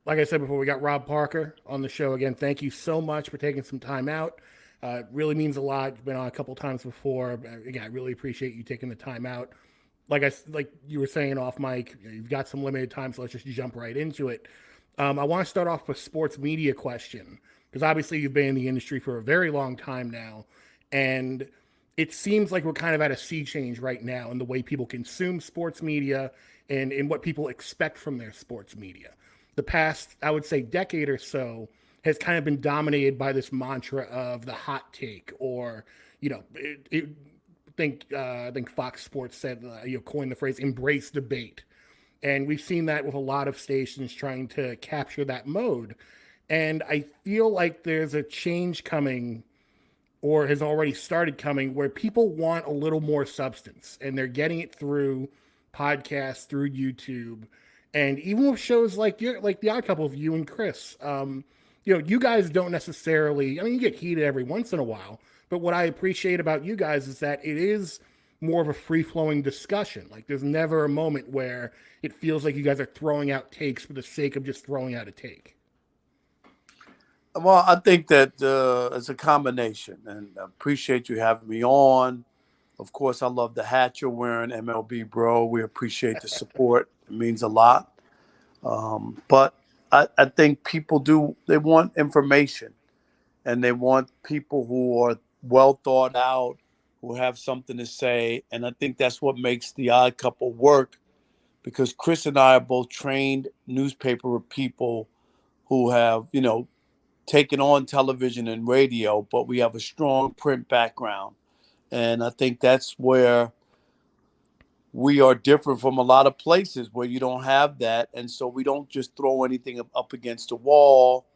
like I said before, we got Rob Parker on the show again. Thank you so much for taking some time out. It really means a lot. You've been on a couple times before. Again, I really appreciate you taking the time out. Like you were saying off mic, you've got some limited time, so let's just jump right into it. I want to start off with a sports media question because obviously you've been in the industry for a very long time now, and it seems like we're kind of at a sea change right now in the way people consume sports media and in what people expect from their sports media. The past, I would say, decade or so has kind of been dominated by this mantra of the hot take, or you know, I think Fox Sports said, coined the phrase "embrace debate," and we've seen that with a lot of stations trying to capture that mode. And I feel like there's a change coming, or has already started coming, where people want a little more substance, and they're getting it through podcasts, through YouTube, and even with shows like the Odd Couple of you and Chris. You guys don't necessarily. I mean, you get heated every once in a while, but what I appreciate about you guys is that it is more of a free flowing discussion. Like, there's never a moment where it feels like you guys are throwing out takes for the sake of just throwing out a take. Well, I think that it's a combination, and I appreciate you having me on. Of course, I love the hat you're wearing, MLB Bro. We appreciate the support. It means a lot. But I think they want information, and they want people who are well thought out, who have something to say. And I think that's what makes the Odd Couple work, because Chris and I are both trained newspaper people who have, taken on television and radio, but we have a strong print background. And I think that's where we are different from a lot of places where you don't have that. And so we don't just throw anything up against the wall.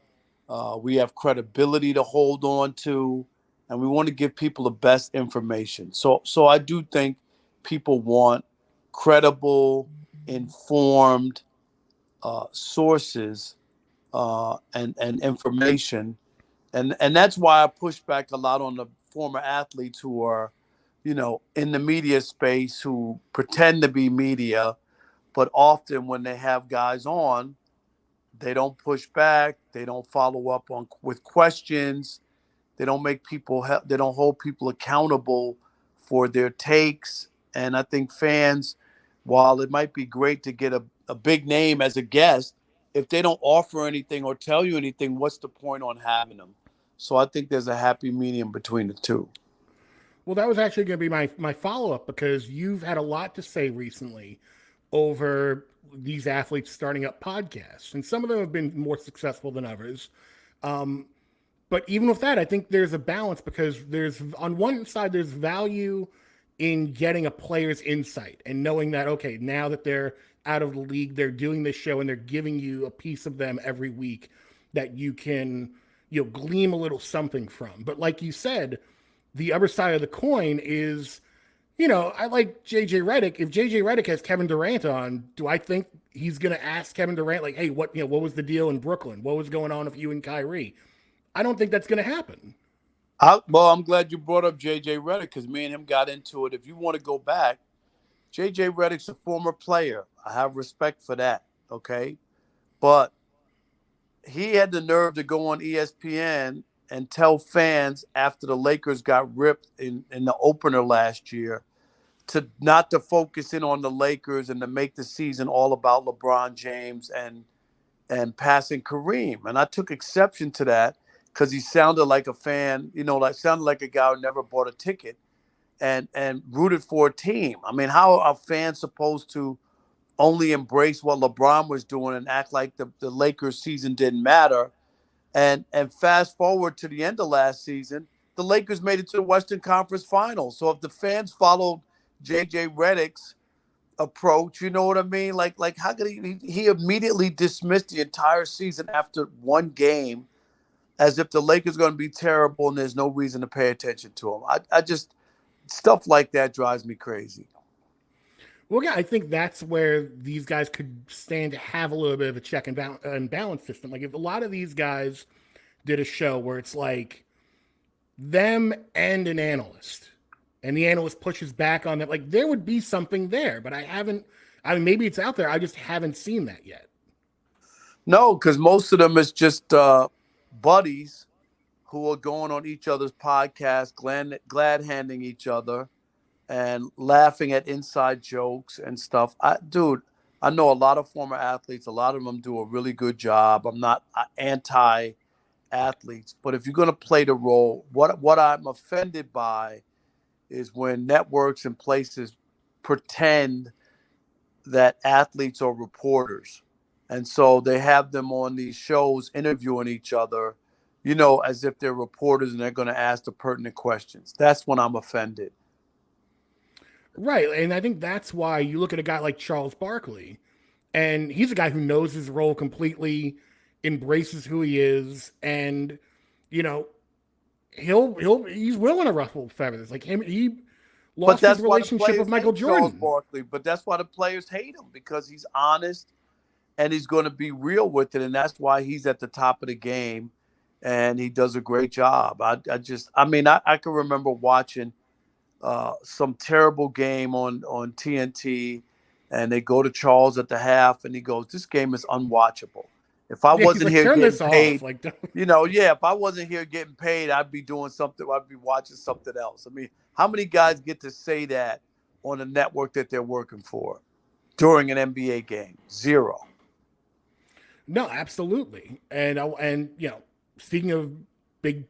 We have credibility to hold on to, and we want to give people the best information. So I do think people want credible, informed sources and information. And that's why I push back a lot on the former athletes who are, in the media space, who pretend to be media, but often when they have guys on, they don't push back, they don't follow up with questions, they don't they don't hold people accountable for their takes. And I think fans, while it might be great to get a big name as a guest, if they don't offer anything or tell you anything, what's the point on having them? So I think there's a happy medium between the two. Well, that was actually going to be my follow up, because you've had a lot to say recently over these athletes starting up podcasts, and some of them have been more successful than others. But even with that, I think there's a balance, because there's, on one side, there's value in getting a player's insight and knowing that, okay, now that they're out of the league, they're doing this show and they're giving you a piece of them every week that you can, glean a little something from. But like you said, the other side of the coin is, I like JJ Redick. If JJ Redick has Kevin Durant on, do I think he's going to ask Kevin Durant, like, hey, what was the deal in Brooklyn? What was going on with you and Kyrie? I don't think that's going to happen. I'm glad you brought up JJ Redick, because me and him got into it. If you want to go back, JJ Redick's a former player. I have respect for that, okay? But he had the nerve to go on ESPN and tell fans after the Lakers got ripped in the opener last year to not to focus in on the Lakers and to make the season all about LeBron James and passing Kareem. And I took exception to that, because he sounded like a fan, sounded like a guy who never bought a ticket and rooted for a team. I mean, how are fans supposed to only embrace what LeBron was doing and act like the Lakers season didn't matter? And fast forward to the end of last season, the Lakers made it to the Western Conference Finals. So if the fans followed JJ Redick's approach, you know what I mean? Like how could he immediately dismissed the entire season after one game, as if the Lakers are going to be terrible and there's no reason to pay attention to them. I just, stuff like that drives me crazy. Well, yeah, I think that's where these guys could stand to have a little bit of a check and balance system. Like, if a lot of these guys did a show where it's like them and an analyst, and the analyst pushes back on that, like, there would be something there. But I mean, maybe it's out there. I just haven't seen that yet. No, because most of them is just buddies who are going on each other's podcasts, glad handing each other and laughing at inside jokes and stuff. Dude, I know a lot of former athletes. A lot of them do a really good job. I'm not anti athletes, but if you're going to play the role, what I'm offended by is when networks and places pretend that athletes are reporters. And so they have them on these shows interviewing each other, as if they're reporters and they're going to ask the pertinent questions. That's when I'm offended. Right. And I think that's why you look at a guy like Charles Barkley, and he's a guy who knows his role completely, embraces who he is, and you know, he's willing to ruffle feathers. Like he But lost his that's why the relationship with players Michael hate Charles Jordan. Barkley. But that's why the players hate him, because he's honest and he's going to be real with it. And that's why he's at the top of the game and he does a great job. I can remember watching some terrible game on TNT, and they go to Charles at the half, and he goes, "This game is unwatchable. If I Yeah, he's wasn't like, here turn getting this off. paid, Like, if I wasn't here getting paid, I'd be doing something. I'd be watching something else." I mean, how many guys get to say that on a network that they're working for during an NBA game? Zero. no, absolutely. And speaking of big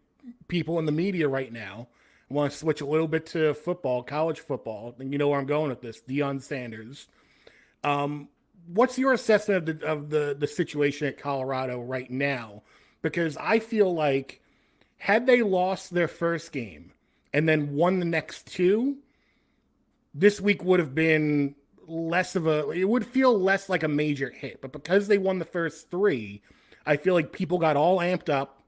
people in the media right now, I want to switch a little bit to football, college football. And you know where I'm going with this, Deion Sanders. Um, what's your assessment of the situation at Colorado right now? Because I feel like had they lost their first game and then won the next two, this week would have been less of a it would feel less like a major hit. But because they won the first three, I feel like people got all amped up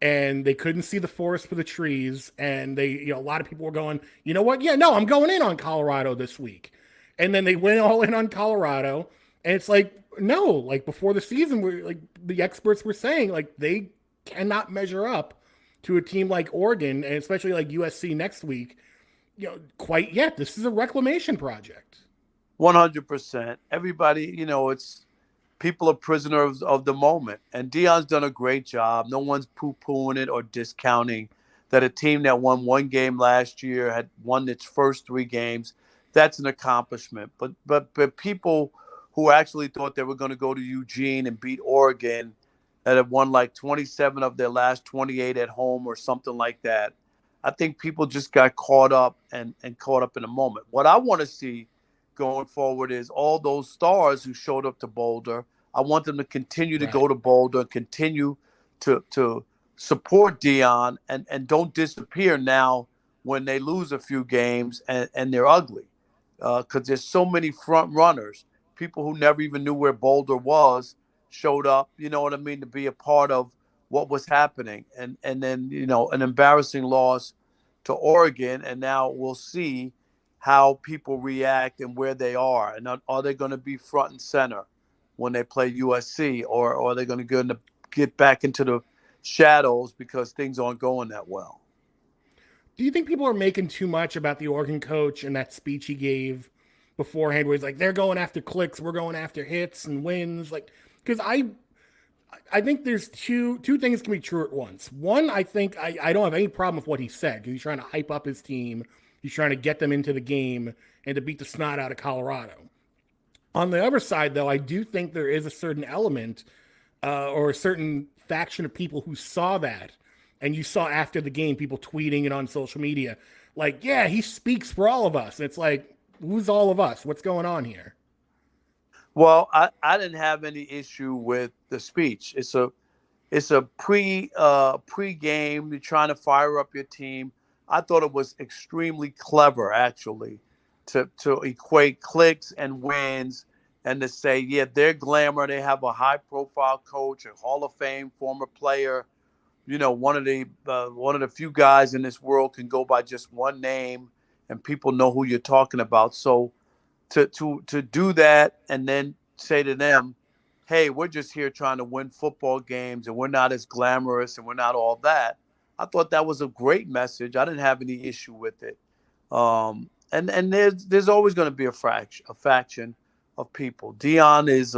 and they couldn't see the forest for the trees. And a lot of people were going, you know what? Yeah, no, I'm going in on Colorado this week. And then they went all in on Colorado. And it's like, no, like before the season, like the experts were saying, like they cannot measure up to a team like Oregon and especially like USC next week. Quite yet. This is a reclamation project. 100%. Everybody, it's people are prisoners of the moment. And Dion's done a great job. No one's poo-pooing it or discounting that a team that won one game last year had won its first three games. That's an accomplishment. But people who actually thought they were going to go to Eugene and beat Oregon that have won like 27 of their last 28 at home or something like that. I think people just got caught up and caught up in the moment. What I want to see going forward is all those stars who showed up to Boulder. I want them to continue to Right. go to Boulder, continue to support Deion, and don't disappear now when they lose a few games and they're ugly. Because there's so many front runners, people who never even knew where Boulder was, showed up, you know what I mean, to be a part of what was happening. And then, an embarrassing loss to Oregon, and now we'll see how people react and where they are. And are they going to be front and center when they play USC, or are they going to get back into the shadows because things aren't going that well? Do you think people are making too much about the Oregon coach and that speech he gave beforehand where he's like, they're going after clicks, we're going after hits and wins? Like, because I think there's two things can be true at once. One, I think I don't have any problem with what he said because he's trying to hype up his team. He's trying to get them into the game and to beat the snot out of Colorado. On the other side, though, I do think there is a certain element or a certain faction of people who saw that. And you saw after the game people tweeting it on social media, like, yeah, he speaks for all of us. And it's like, who's all of us? What's going on here? Well, I didn't have any issue with the speech. It's a pre-game. You're trying to fire up your team. I thought it was extremely clever, actually, to equate clicks and wins, and to say, yeah, they're glamour. They have a high-profile coach, a Hall of Fame former player. One of the few guys in this world can go by just one name, and people know who you're talking about. So to do that and then say to them, hey, we're just here trying to win football games and we're not as glamorous and we're not all that. I thought that was a great message. I didn't have any issue with it. And there's always going to be a faction of people. Dion is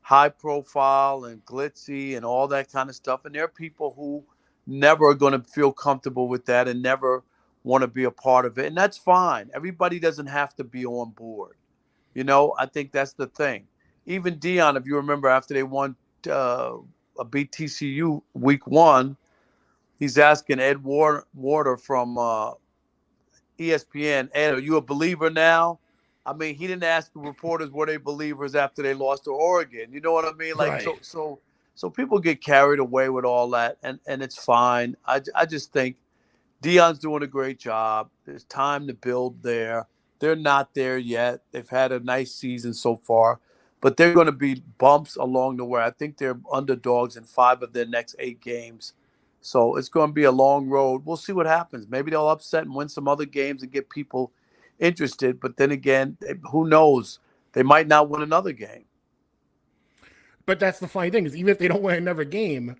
high profile and glitzy and all that kind of stuff. And there are people who never are going to feel comfortable with that and never want to be a part of it. And that's fine. Everybody doesn't have to be on board. I think that's the thing. Even Deion, if you remember, after they won a BTCU week 1, he's asking Ed Warder from ESPN, Ed, are you a believer now? I mean, he didn't ask the reporters were they believers after they lost to Oregon. You know what I mean? Like, Right. so people get carried away with all that, and it's fine. I just think Deion's doing a great job. There's time to build there. They're not there yet. They've had a nice season so far, but they're going to be bumps along the way. I think they're underdogs in 5 of their next 8 games. So it's going to be a long road. We'll see what happens. Maybe they'll upset and win some other games and get people interested. But then again, who knows? They might not win another game. But that's the funny thing is even if they don't win another game,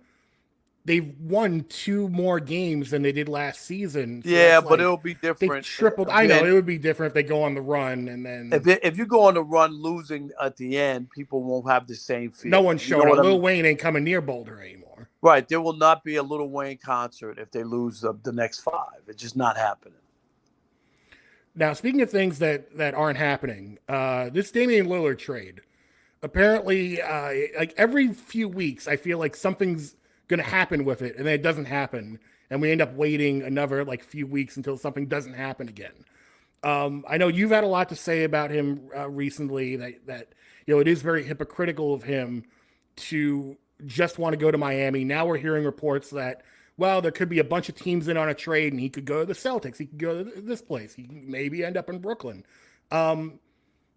they've won 2 more games than they did last season. So Yeah, that's but like it'll be they've different. tripled. I know it would be different if they go on the run and then If you go on the run losing at the end, people won't have the same feeling. no one's You know showing up. what I Lil mean? Wayne ain't coming near Boulder anymore. Right. There will not be a Lil Wayne concert if they lose the next 5. It's just not happening. Now, speaking of things that aren't happening, this Damian Lillard trade, apparently, like every few weeks, I feel like something's going to happen with it, and then it doesn't happen, and we end up waiting another like few weeks until something doesn't happen again. I know you've had a lot to say about him recently. That it is very hypocritical of him to just want to go to Miami. Now we're hearing reports that there could be a bunch of teams in on a trade, and he could go to the Celtics. He could go to this place. He can maybe end up in Brooklyn.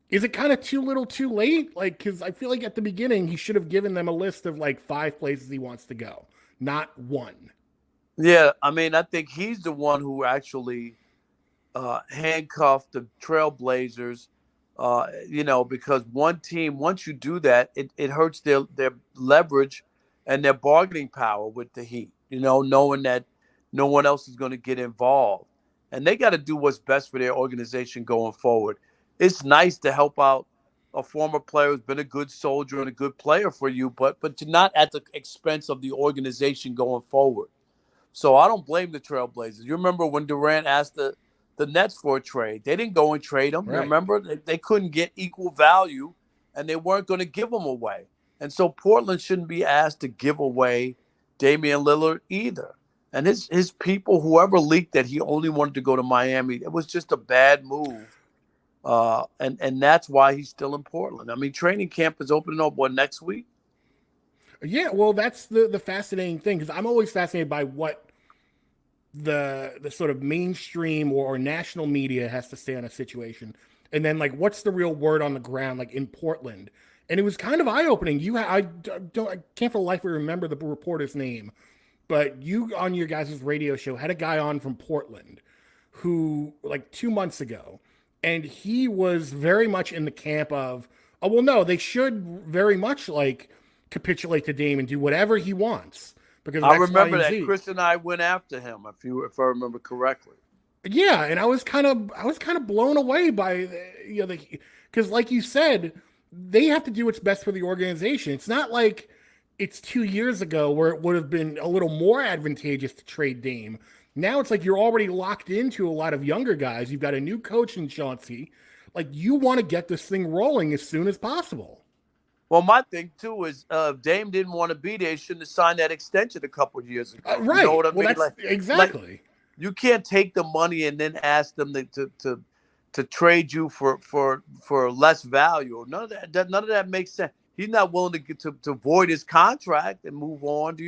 Is it kind of too little, too late? Like, because I feel like at the beginning he should have given them a list of like 5 places he wants to go, not 1. Yeah, I mean, I think he's the one who actually handcuffed the Trailblazers. Because one team, once you do that, it hurts their leverage and their bargaining power with the Heat. Knowing that no one else is going to get involved, and they got to do what's best for their organization going forward. It's nice to help out a former player who's been a good soldier and a good player for you, but to not at the expense of the organization going forward. So I don't blame the Trailblazers. You remember when Durant asked the Nets for a trade? They didn't go and trade him. Right. Remember? They couldn't get equal value, and they weren't going to give him away. And so Portland shouldn't be asked to give away Damian Lillard either. And his people, whoever leaked that he only wanted to go to Miami, it was just a bad move. And that's why he's still in Portland. I mean, training camp is opening up, next week? Yeah, well, that's the fascinating thing, because I'm always fascinated by what the sort of mainstream or national media has to say on a situation, and then like what's the real word on the ground, like in Portland. And it was kind of eye-opening. I can't for the life of me remember the reporter's name, but you on your guys' radio show had a guy on from Portland who like 2 months ago, and he was very much in the camp of, oh well, no, they should very much like capitulate to Dame and do whatever he wants. Because I remember that Chris and I went after him, if I remember correctly. Yeah, and I was kind of blown away by because like you said, they have to do what's best for the organization. It's not like it's 2 years ago where it would have been a little more advantageous to trade Dame. Now it's like you're already locked into a lot of younger guys. You've got a new coach in Chauncey. Like you want to get this thing rolling as soon as possible. Well, my thing, too, is Dame didn't want to be there. He shouldn't have signed that extension a couple of years ago. Right. You know what I mean? Exactly. Like, you can't take the money and then ask them to trade you for less value. None of that makes sense. He's not willing to get to void his contract and move on.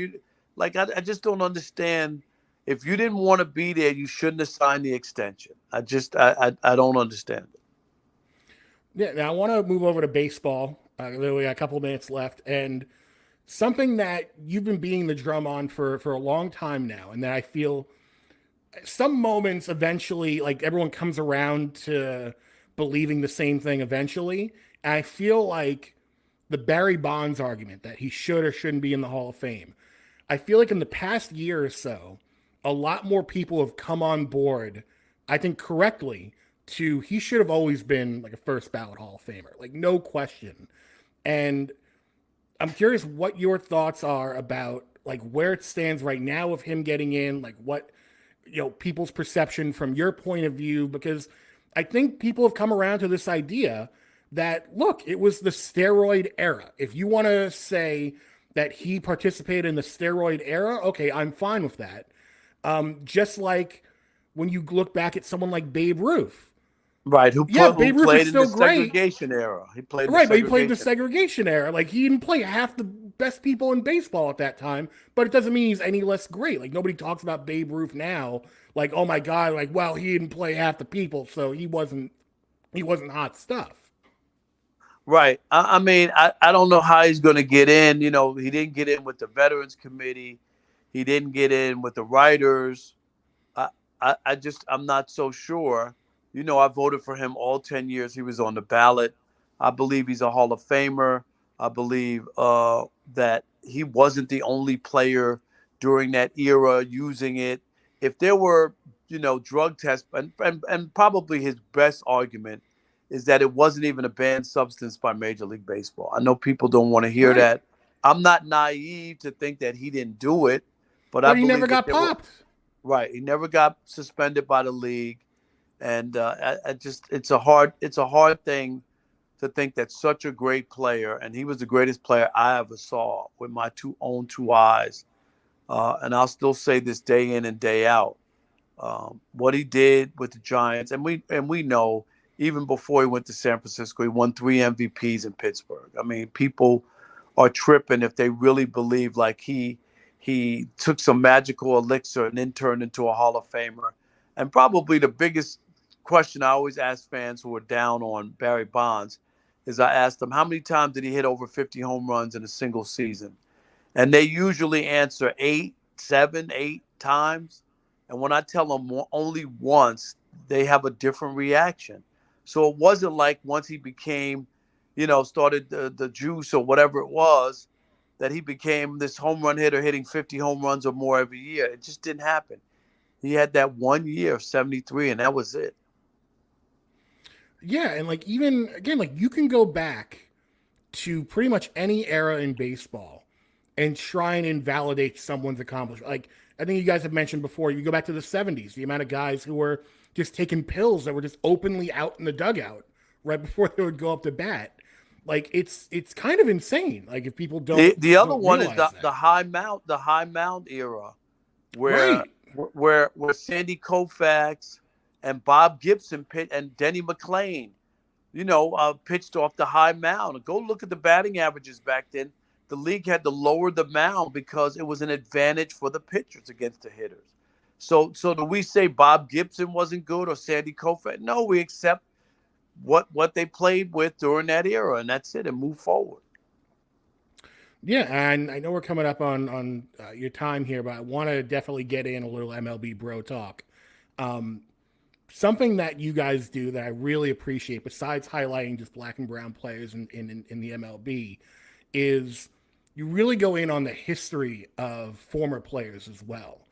I just don't understand. If you didn't want to be there, you shouldn't have signed the extension. I don't understand it. Yeah, now I want to move over to baseball. Literally a couple of minutes left, and something that you've been beating the drum on for a long time now, and that I feel some moments eventually, like everyone comes around to believing the same thing eventually. And I feel like the Barry Bonds argument that he should or shouldn't be in the Hall of Fame. I feel like in the past year or so, a lot more people have come on board, I think correctly, to he should have always been like a first ballot Hall of Famer, like no question. And I'm curious what your thoughts are about like where it stands right now of him getting in, like what people's perception from your point of view, because I think people have come around to this idea that look, it was the steroid era. If you want to say that he participated in the steroid era, okay, I'm fine with that. Just like when you look back at someone like Babe Ruth, Right, yeah, who Babe Ruth is played in the still great. segregation era. He played the Right, but he played the segregation. segregation era. Like he didn't play half the best people in baseball at that time, but it doesn't mean he's any less great. Like nobody talks about Babe Ruth now. Like, oh my God, like, well, he didn't play half the people, so he wasn't hot stuff. Right. I mean, I don't know how he's going to get in. You know, he didn't get in with the Veterans Committee. He didn't get in with the writers. I, I'm not so sure. You know, I voted for him all 10 years he was on the ballot. I believe he's a Hall of Famer. I believe that he wasn't the only player during that era using it. If there were, drug tests, and probably his best argument is that it wasn't even a banned substance by Major League Baseball. I know people don't want to hear Right. that. I'm not naive to think that he didn't do it, but I But he never believe that got there were. popped. Right. He never got suspended by the league, and I just it's a hard thing to think that such a great player, and he was the greatest player I ever saw with my own two eyes, and I'll still say this day in and day out, what he did with the Giants, and we know even before he went to San Francisco, he won 3 MVPs in Pittsburgh. I mean, people are tripping if they really believe like he took some magical elixir and then turned into a Hall of Famer. And probably the biggest question I always ask fans who are down on Barry Bonds is I ask them, how many times did he hit over 50 home runs in a single season? And they usually answer 8, 7, 8 times. And when I tell them only once, they have a different reaction. So it wasn't like once he became, started the juice or whatever it was, that he became this home run hitter hitting 50 home runs or more every year. It just didn't happen. He had that 1 year of 73, and that was it. Yeah, and like even again, like you can go back to pretty much any era in baseball and try and invalidate someone's accomplishment. Like I think you guys have mentioned before, you go back to the 70s, the amount of guys who were just taking pills that were just openly out in the dugout right before they would go up to bat. Like it's kind of insane. Like if people The other don't one is realize the that. high mound era, where Right. where Sandy Koufax and Bob Gibson and Denny McLain, pitched off the high mound. Go look at the batting averages back then. The league had to lower the mound because it was an advantage for the pitchers against the hitters. So do we say Bob Gibson wasn't good or Sandy Koufax? No, we accept what they played with during that era, and that's it, and move forward. Yeah, and I know we're coming up on your time here, but I want to definitely get in a little MLB bro talk. Um, Something that you guys do that I really appreciate, besides highlighting just black and brown players in the MLB, is you really go in on the history of former players as well.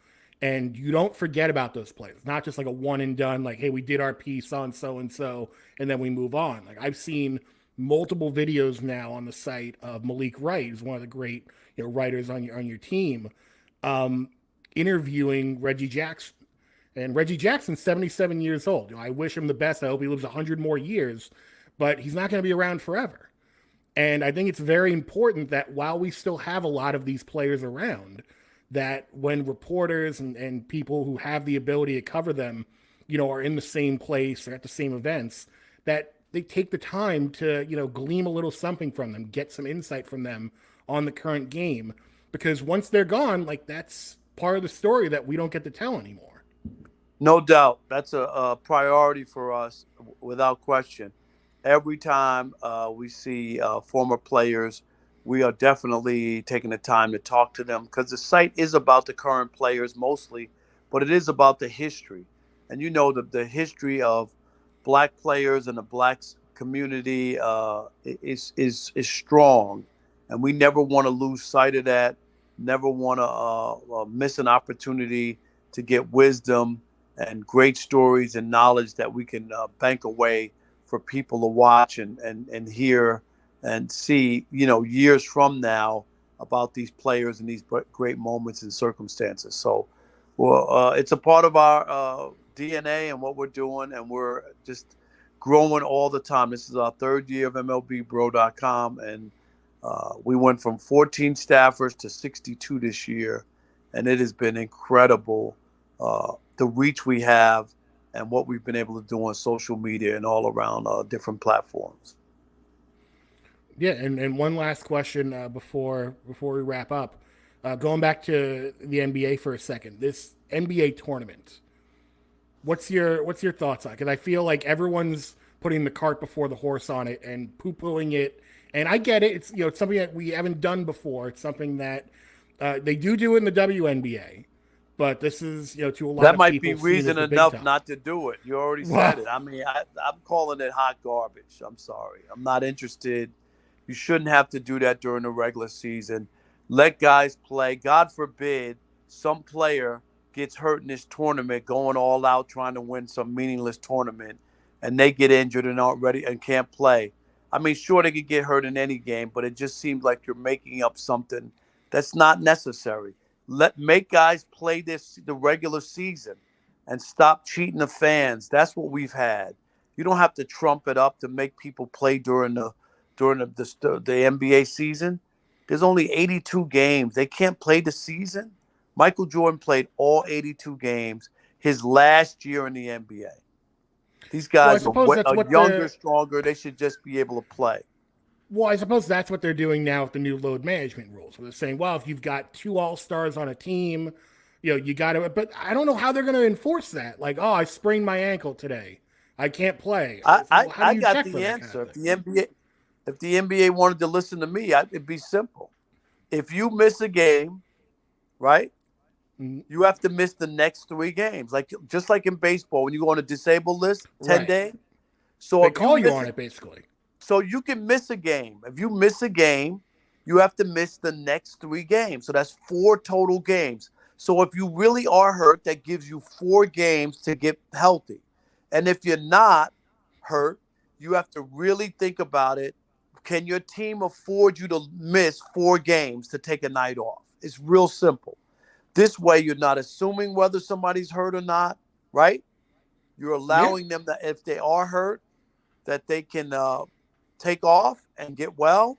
And you don't forget about those players, not just like a one and done, like, hey, we did our piece on so and then we move on. Like I've seen multiple videos now on the site of Malik Wright, who's one of the great writers on your team, um, interviewing Reggie Jackson. And Reggie Jackson's 77 years old. I wish him the best. I hope he lives 100 more years, but he's not going to be around forever. And I think it's very important that while we still have a lot of these players around, that when reporters and people who have the ability to cover them, are in the same place or at the same events, that they take the time to, glean a little something from them, get some insight from them on the current game. Because once they're gone, like that's part of the story that we don't get to tell anymore. No doubt. That's a priority for us, without question. Every time we see former players, we are definitely taking the time to talk to them because the site is about the current players mostly, but it is about the history. And the history of black players and the black community is strong, and we never want to lose sight of that. Never want to miss an opportunity to get wisdom and great stories and knowledge that we can bank away for people to watch and hear and see, years from now about these players and these great moments and circumstances. So, well, it's a part of our DNA and what we're doing, and we're just growing all the time. This is our third year of MLBBro.com, and we went from 14 staffers to 62 this year, and it has been incredible, the reach we have and what we've been able to do on social media and all around different platforms. Yeah, and one last question before we wrap up. Going back to the NBA for a second, this NBA tournament. What's your thoughts on it? Because I feel like everyone's putting the cart before the horse on it and poo-pooing it. And I get it. It's it's something that we haven't done before. It's something that they do in the WNBA, but this is to a lot of people. That might be reason enough not to do it. You already said it. I mean, I'm calling it hot garbage. I'm sorry. I'm not interested. You shouldn't have to do that during the regular season. Let guys play. God forbid some player gets hurt in this tournament, going all out trying to win some meaningless tournament, and they get injured and aren't ready and can't play. I mean, sure, they could get hurt in any game, but it just seems like you're making up something that's not necessary. Make guys play the regular season and stop cheating the fans. That's what we've had. You don't have to trump it up to make people play during the NBA season. There's only 82 games. They can't play the season. Michael Jordan played all 82 games his last year in the NBA. These guys are younger, stronger. They should just be able to play. Well, I suppose that's what they're doing now with the new load management rules. Where they're saying, well, if you've got 2 all-stars on a team, you got to. But I don't know how they're going to enforce that. Like, oh, I sprained my ankle today, I can't play. I got the answer. If the NBA wanted to listen to me, it'd be simple. If you miss a game, right, you have to miss the next 3 games. Just like in baseball, when you go on a disabled list, 10 days. So they call you on it, basically. So you can miss a game. If you miss a game, you have to miss the next 3 games. So that's 4 total games. So if you really are hurt, that gives you 4 games to get healthy. And if you're not hurt, you have to really think about it. Can your team afford you to miss 4 games to take a night off? It's real simple. This way, you're not assuming whether somebody's hurt or not, right? You're allowing them that if they are hurt, that they can take off and get well,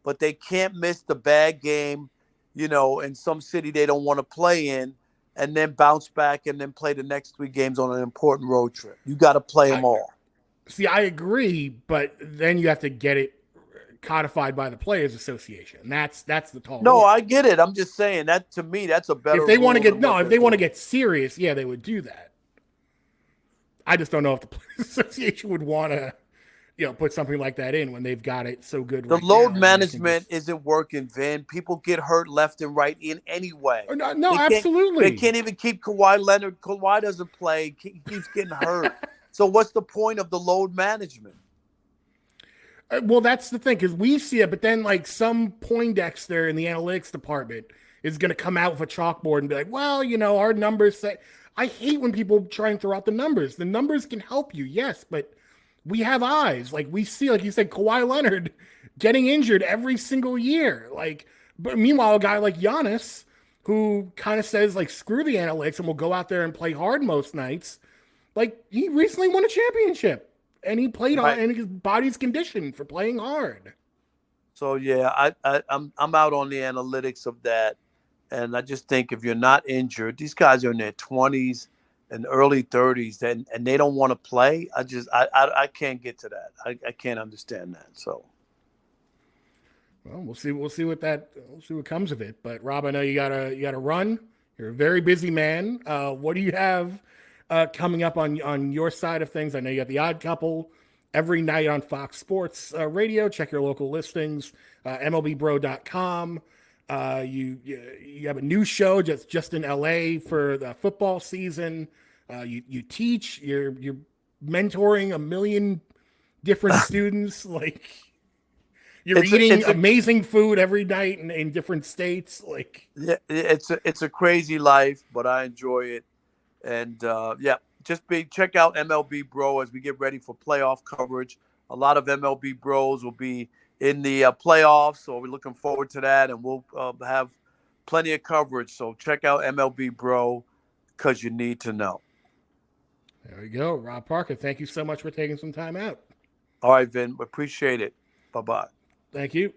but they can't miss the bad game, in some city they don't want to play in, and then bounce back and then play the next 3 games on an important road trip. You got to play them all. See, I agree, but then you have to get it codified by the Players Association. That's the tall. No, I get it. I'm just saying that to me, that's a better. If they want to get serious, yeah, they would do that. I just don't know if the Players Association would want to, put something like that in when they've got it so good. The load management isn't working, Vin. People get hurt left and right in any way. No, absolutely. They can't even keep Kawhi Leonard. Kawhi doesn't play. He keeps getting hurt. So what's the point of the load management? Well, that's the thing, because we see it, but then some Poindexter in the analytics department is going to come out with a chalkboard and be like, well, our numbers say. I hate when people try and throw out the numbers. The numbers can help you, yes, but we have eyes. We see, like you said, Kawhi Leonard getting injured every single year. But meanwhile, a guy like Giannis, who kind of says, screw the analytics and will go out there and play hard most nights. He recently won a championship. And he played on, and his body's conditioned for playing hard. So yeah, I'm out on the analytics of that, and I just think if you're not injured, these guys are in their 20s and early 30s, and they don't want to play. I can't get to that. I can't understand that. So, well, we'll see what comes of it. But Rob, I know you gotta run. You're a very busy man. What do you have coming up on your side of things? I know you got The Odd Couple every night on Fox Sports Radio. Check your local listings, MLBBro.com. You have a new show just in LA for the football season. You teach. You're mentoring a million different students. You're eating amazing food every night in different states. Yeah, it's a crazy life, but I enjoy it. And check out MLB Bro as we get ready for playoff coverage. A lot of MLB Bros will be in the playoffs. So we're looking forward to that, and we'll have plenty of coverage. So check out MLB Bro, because you need to know. There we go. Rob Parker, thank you so much for taking some time out. All right, Vin. Appreciate it. Bye-bye. Thank you.